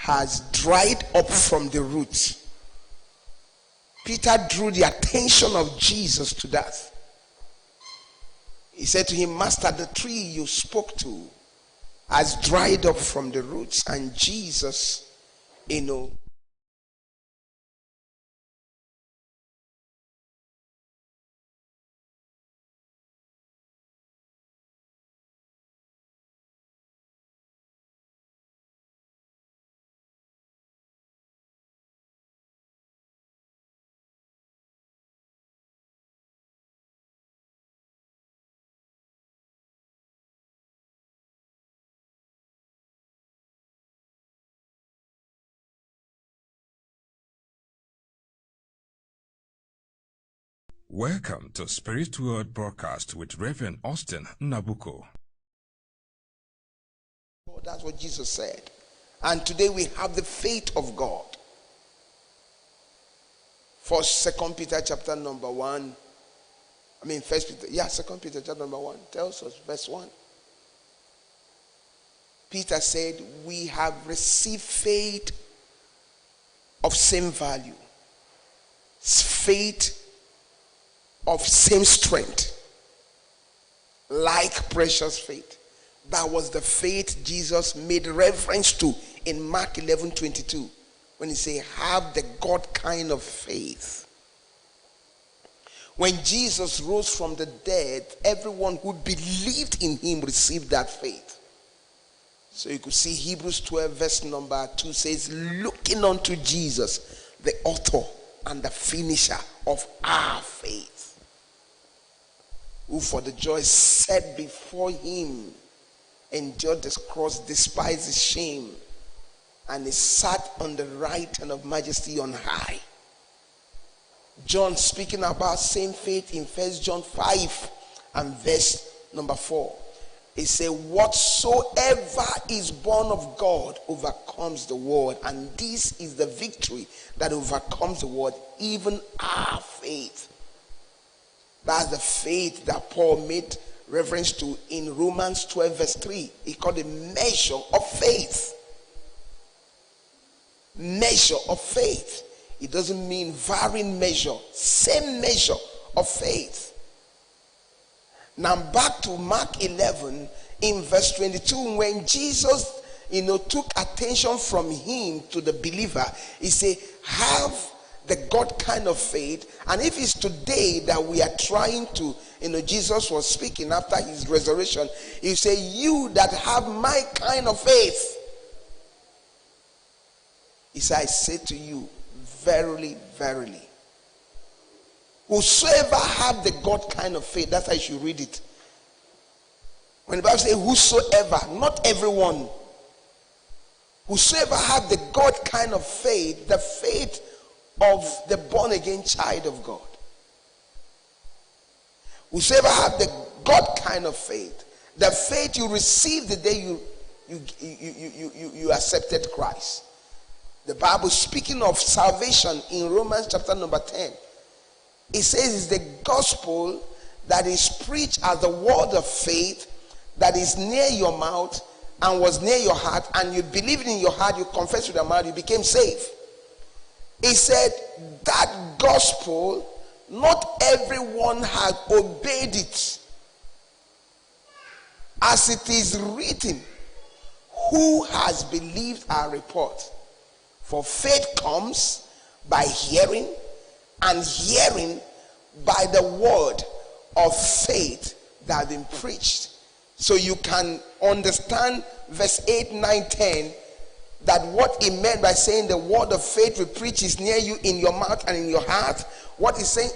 has dried up from the roots. Peter drew the attention of Jesus to that. He said to him, Master, the tree you spoke to has dried up from the roots. And Jesus, Welcome to Spirit Word Broadcast with Reverend Austine Nnabuko. That's what Jesus said. And today we have the faith of God. First, 2 Peter chapter number 1. First Peter. 2 Peter chapter number 1 tells us, verse 1. Peter said, we have received faith of same value. Faith of same strength, like precious faith. That was the faith Jesus made reference to in Mark 11:22, when he said, have the God kind of faith. When Jesus rose from the dead, everyone who believed in him received that faith. So you could see Hebrews 12 verse number 2 says, looking unto Jesus, the author and the finisher of our faith, who for the joy set before him endured the cross, despised his shame, and he sat on the right hand of majesty on high. John speaking about same faith in 1 John 5 and verse number 4. He said, whatsoever is born of God overcomes the world, and this is the victory that overcomes the world, even our faith. That's the faith that Paul made reference to in Romans 12 verse 3. He called it measure of faith. Measure of faith. It doesn't mean varying measure. Same measure of faith. Now back to Mark 11 in verse 22. When Jesus, took attention from him to the believer, he said, have the God kind of faith. And if it's today that we are trying to, Jesus was speaking after his resurrection, he said, you that have my kind of faith. He said, I say to you, verily, verily, whosoever have the God kind of faith, that's how you should read it. When the Bible says whosoever, not everyone. Whosoever have the God kind of faith, the faith of the born again child of God. Whosoever have the God kind of faith, the faith you received the day you accepted Christ. The Bible speaking of salvation in Romans chapter number 10, it says it's the gospel that is preached as the word of faith that is near your mouth and was near your heart, and you believe it in your heart, you confess with your mouth, you became saved. He said that gospel, not everyone has obeyed it. As it is written, who has believed our report? For faith comes by hearing, and hearing by the word of faith that has been preached. So you can understand verse 8, 9, 10, that what he meant by saying the word of faith we preach is near you in your mouth and in your heart. What he's saying